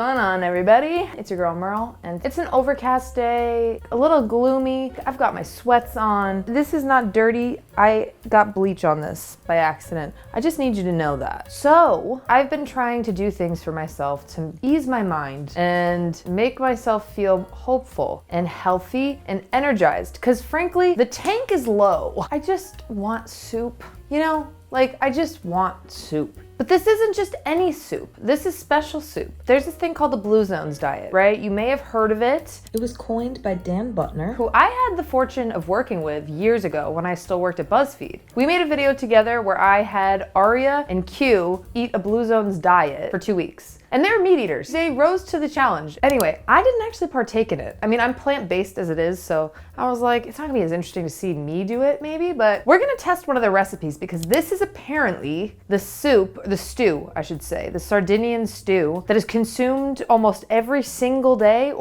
going on, everybody? It's your girl Merle, and it's an overcast day, a little gloomy. I've got my sweats on. This is not dirty. I got bleach on this by accident. I just need you to know that. So, I've been trying to do things for myself to ease my mind and make myself feel hopeful and healthy and energized. Because frankly, the tank is low. I just want soup. You know, like I just want soup. But this isn't just any soup. This is special soup. There's this thing called the Blue Zones diet, right? You may have heard of it. It was coined by Dan Butner, who I had the fortune of working with years ago when I still worked at BuzzFeed. We made a video together where I had Arya and Q eat a Blue Zones diet for 2 weeks. And they're meat eaters. They rose to the challenge. Anyway, I didn't actually partake in it. I mean, I'm plant-based as it is, so I was like, it's not gonna be as interesting to see me do it maybe, but we're gonna test one of their recipes because this is apparently the stew, I should say, the Sardinian stew that is consumed almost every single day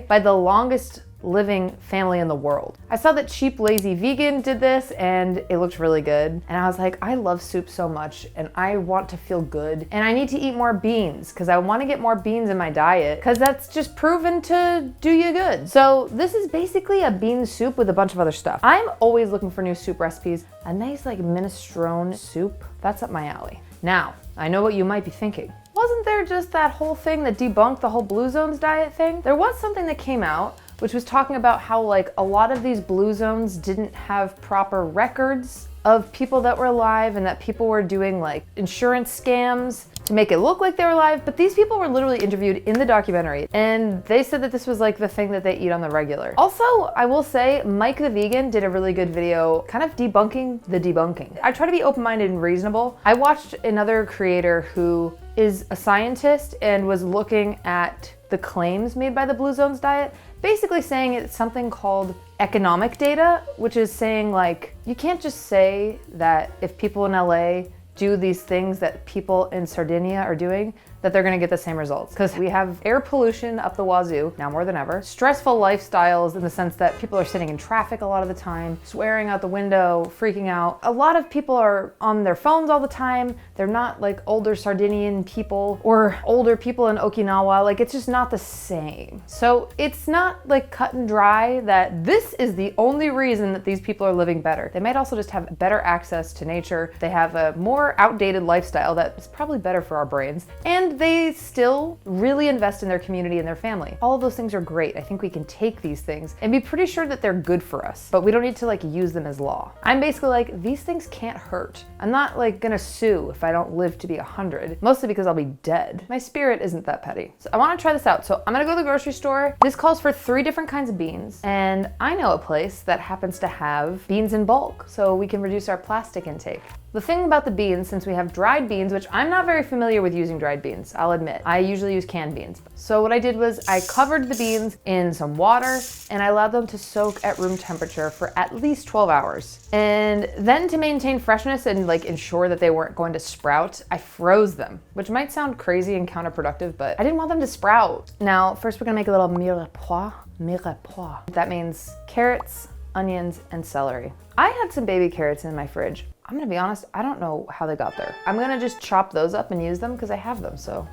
by the longest living family in the world. I saw that Cheap Lazy Vegan did this and it looked really good. And I was like, I love soup so much and I want to feel good and I need to eat more beans because I want to get more beans in my diet because that's just proven to do you good. So this is basically a bean soup with a bunch of other stuff. I'm always looking for new soup recipes. A nice like minestrone soup, that's up my alley. Now, I know what you might be thinking. Wasn't there just that whole thing that debunked the whole Blue Zones diet thing? There was something that came out which was talking about how like a lot of these Blue Zones didn't have proper records of people that were alive and that people were doing like insurance scams to make it look like they were alive, but these people were literally interviewed in the documentary and they said that this was like the thing that they eat on the regular. Also, I will say Mike the Vegan did a really good video kind of debunking the debunking. I try to be open-minded and reasonable. I watched another creator who is a scientist and was looking at the claims made by the Blue Zones diet, basically saying it's something called economic data, which is saying like, you can't just say that if people in LA do these things that people in Sardinia are doing, that they're gonna get the same results. Because we have air pollution up the wazoo, now more than ever. Stressful lifestyles in the sense that people are sitting in traffic a lot of the time, swearing out the window, freaking out. A lot of people are on their phones all the time. They're not like older Sardinian people or older people in Okinawa. Like it's just not the same. So it's not like cut and dry that this is the only reason that these people are living better. They might also just have better access to nature. They have a more outdated lifestyle that is probably better for our brains. And they still really invest in their community and their family. All of those things are great. I think we can take these things and be pretty sure that they're good for us, but we don't need to like use them as law. I'm basically like, these things can't hurt. I'm not like gonna sue if I don't live to be 100, mostly because I'll be dead. My spirit isn't that petty. So I wanna try this out. So I'm gonna go to the grocery store. This calls for 3 different kinds of beans. And I know a place that happens to have beans in bulk, so we can reduce our plastic intake. The thing about the beans, since we have dried beans, which I'm not very familiar with using dried beans, I'll admit. I usually use canned beans. So what I did was I covered the beans in some water and I allowed them to soak at room temperature for at least 12 hours. And then to maintain freshness and like ensure that they weren't going to sprout, I froze them, which might sound crazy and counterproductive, but I didn't want them to sprout. Now, first we're gonna make a little mirepoix. Mirepoix. That means carrots, onions, and celery. I had some baby carrots in my fridge. I'm gonna be honest, I don't know how they got there. I'm gonna just chop those up and use them because I have them, so.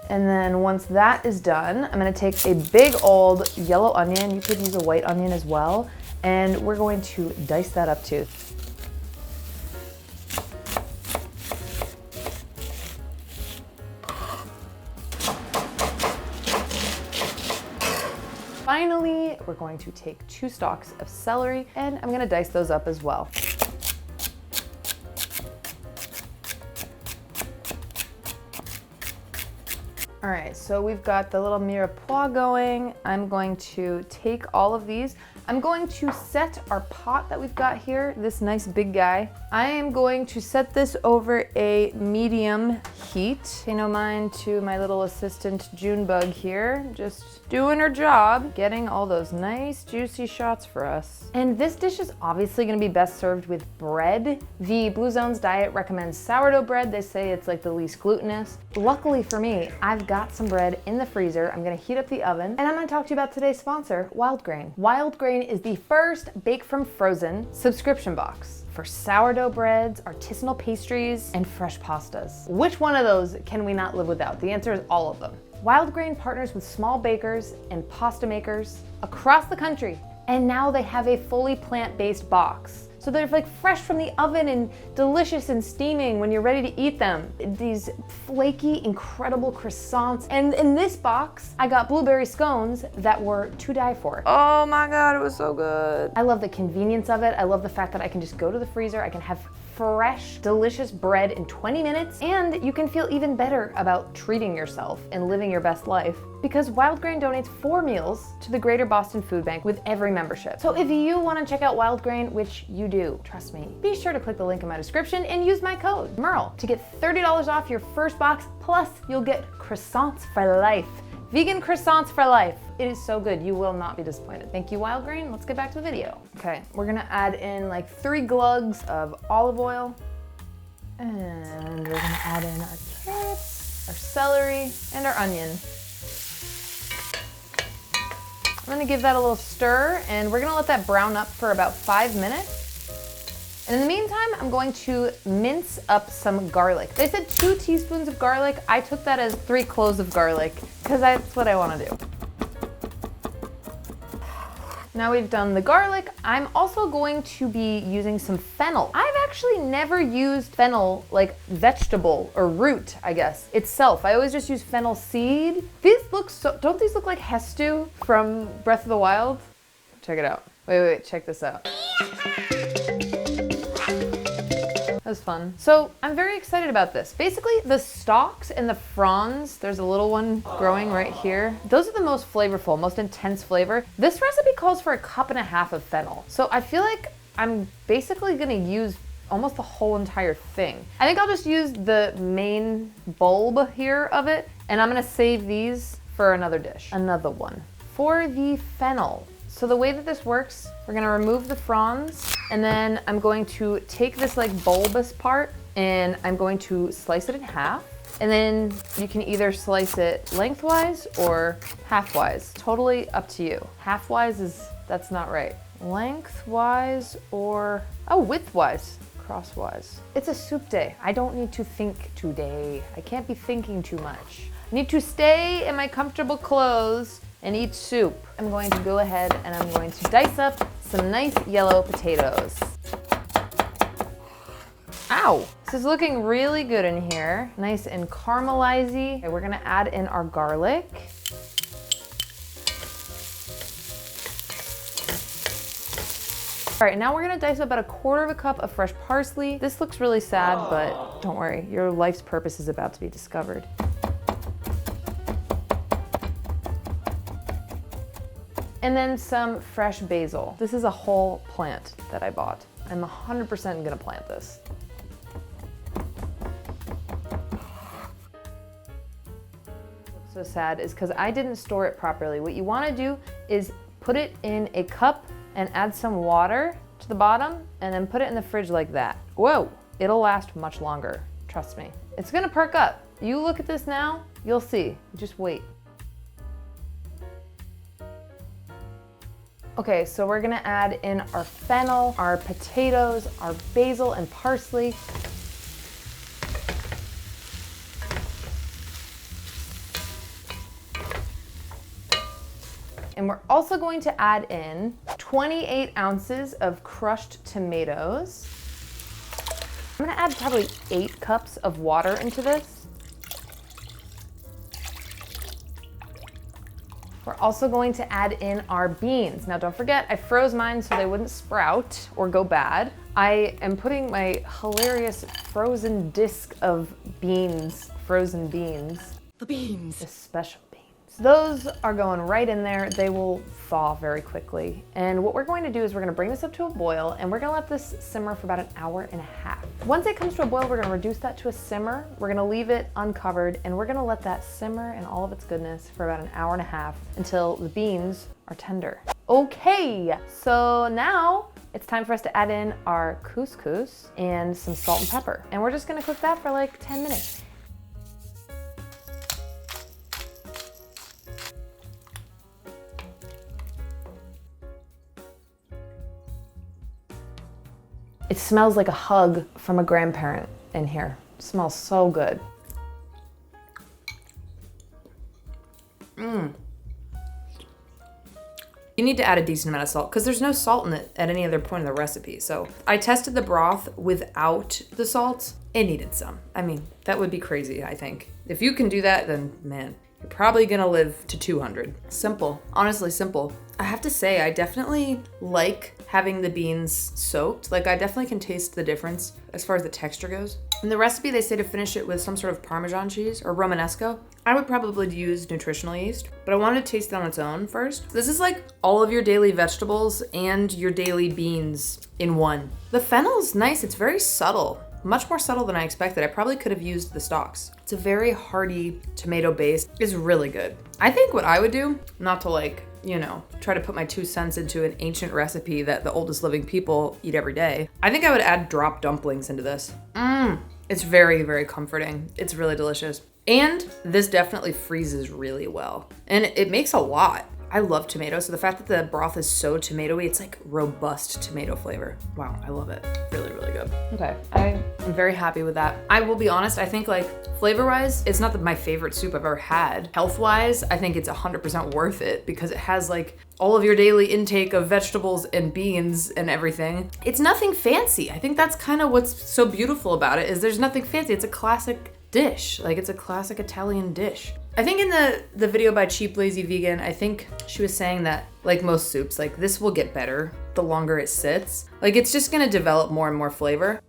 And then once that is done, I'm gonna take a big old yellow onion, you could use a white onion as well, and we're going to dice that up too. Finally, we're going to take 2 stalks of celery and I'm gonna dice those up as well. All right, so we've got the little mirepoix going. I'm going to take all of these. I'm going to set our pot that we've got here, this nice big guy. I am going to set this over a medium heat. Pay no mind to my little assistant Junebug here, just doing her job, getting all those nice juicy shots for us. And this dish is obviously gonna be best served with bread. The Blue Zones diet recommends sourdough bread. They say it's like the least glutinous. Luckily for me, I've got some bread in the freezer. I'm gonna heat up the oven and I'm gonna talk to you about today's sponsor, Wild Grain. Wild Grain is the first Bake from Frozen subscription box. for sourdough breads, artisanal pastries, and fresh pastas. Which one of those can we not live without? The answer is all of them. Wild Grain partners with small bakers and pasta makers across the country, and now they have a fully plant-based box. So they're like fresh from the oven and delicious and steaming when you're ready to eat them. These flaky, incredible croissants. And in this box, I got blueberry scones that were to die for. Oh my God, it was so good. I love the convenience of it. I love the fact that I can just go to the freezer, I can have fresh, delicious bread in 20 minutes, and you can feel even better about treating yourself and living your best life because Wild Grain donates 4 meals to the Greater Boston Food Bank with every membership. So if you want to check out Wild Grain, which you do, trust me, be sure to click the link in my description and use my code MERLE to get $30 off your first box, plus you'll get croissants for life. Vegan croissants for life. It is so good, you will not be disappointed. Thank you, Wild Grain. Let's get back to the video. Okay, we're gonna add in like 3 glugs of olive oil. And we're gonna add in our carrots, our celery, and our onion. I'm gonna give that a little stir, and we're gonna let that brown up for about 5 minutes. And in the meantime, I'm going to mince up some garlic. They said 2 teaspoons of garlic. I took that as 3 cloves of garlic because that's what I want to do. Now we've done the garlic, I'm also going to be using some fennel. I've actually never used fennel, like vegetable or root, I guess, itself. I always just use fennel seed. These look so, don't these look like Hestu from Breath of the Wild? Check it out. Wait, check this out. That was fun. So I'm very excited about this. Basically, the stalks and the fronds, there's a little one growing right here. Those are the most flavorful, most intense flavor. This recipe calls for 1.5 cups of fennel. So I feel like I'm basically gonna use almost the whole entire thing. I think I'll just use the main bulb here of it, and I'm gonna save these for another dish. Another one. For the fennel. So the way that this works, we're gonna remove the fronds, and then I'm going to take this like bulbous part and I'm going to slice it in half. And then you can either slice it lengthwise or halfwise. Totally up to you. Halfwise that's not right. Lengthwise or, oh, widthwise, crosswise. It's a soup day. I don't need to think today. I can't be thinking too much. I need to stay in my comfortable clothes and eat soup. I'm going to go ahead and I'm going to dice up some nice yellow potatoes. Ow! This is looking really good in here. Nice and caramelized-y. Okay, we're gonna add in our garlic. All right, now we're gonna dice up about 1/4 cup of fresh parsley. This looks really sad, but don't worry, your life's purpose is about to be discovered. And then some fresh basil. This is a whole plant that I bought. I'm 100% gonna plant this. What's so sad is because I didn't store it properly. What you wanna do is put it in a cup and add some water to the bottom and then put it in the fridge like that. Whoa, it'll last much longer, trust me. It's gonna perk up. You look at this now, you'll see, just wait. Okay, so we're gonna add in our fennel, our potatoes, our basil and parsley. And we're also going to add in 28 ounces of crushed tomatoes. I'm gonna add probably 8 cups of water into this. We're also going to add in our beans. Now don't forget, I froze mine so they wouldn't sprout or go bad. I am putting my hilarious frozen disc of beans, frozen beans. The beans. The special beans. Those are going right in there. They will thaw very quickly. And what we're going to do is we're gonna bring this up to a boil and we're gonna let this simmer for about 1.5 hours. Once it comes to a boil, we're gonna reduce that to a simmer. We're gonna leave it uncovered and we're gonna let that simmer in all of its goodness for about 1.5 hours until the beans are tender. Okay, so now it's time for us to add in our couscous and some salt and pepper. And we're just gonna cook that for like 10 minutes. It smells like a hug from a grandparent in here. It smells so good. You need to add a decent amount of salt because there's no salt in it at any other point in the recipe. So I tested the broth without the salt. It needed some. I mean, that would be crazy, I think. If you can do that, then man, you're probably gonna live to 200. Simple, honestly simple. I have to say, I definitely like having the beans soaked. Like I definitely can taste the difference as far as the texture goes. In the recipe, they say to finish it with some sort of Parmesan cheese or Romanesco. I would probably use nutritional yeast, but I wanted to taste it on its own first. This is like all of your daily vegetables and your daily beans in one. The fennel is nice, it's very subtle. Much more subtle than I expected. I probably could have used the stalks. It's a very hearty tomato base. It's really good. I think what I would do, not to like, you know, try to put my 2 cents into an ancient recipe that the oldest living people eat every day. I think I would add drop dumplings into this. It's very, very comforting. It's really delicious. And this definitely freezes really well. And it makes a lot. I love tomatoes, so the fact that the broth is so tomatoey, it's like robust tomato flavor. Wow, I love it. Really, really good. Okay, I am very happy with that. I will be honest, I think like flavor-wise, it's not my favorite soup I've ever had. Health-wise, I think it's 100% worth it because it has like all of your daily intake of vegetables and beans and everything. It's nothing fancy. I think that's kind of what's so beautiful about it is there's nothing fancy. It's a classic dish. Like it's a classic Italian dish. I think in the video by Cheap Lazy Vegan, I think she was saying that like most soups, like this will get better the longer it sits. Like it's just gonna develop more and more flavor.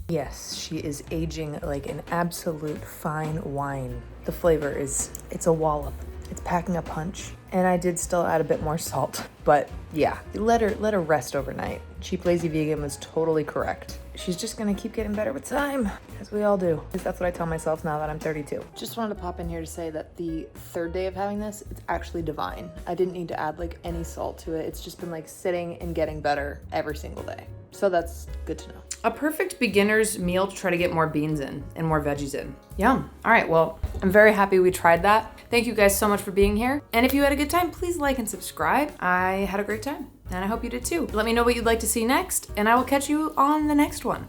Yes, she is aging like an absolute fine wine. The flavor it's a wallop. It's packing a punch. And I did still add a bit more salt, but yeah, let her rest overnight. Cheap Lazy Vegan was totally correct. She's just gonna keep getting better with time, as we all do. At least that's what I tell myself now that I'm 32. Just wanted to pop in here to say that the third day of having this, it's actually divine. I didn't need to add like any salt to it. It's just been like sitting and getting better every single day. So that's good to know. A perfect beginner's meal to try to get more beans in and more veggies in. Yum. All right, well, I'm very happy we tried that. Thank you guys so much for being here. And if you had a good time, please like and subscribe. I had a great time and I hope you did too. Let me know what you'd like to see next and I will catch you on the next one.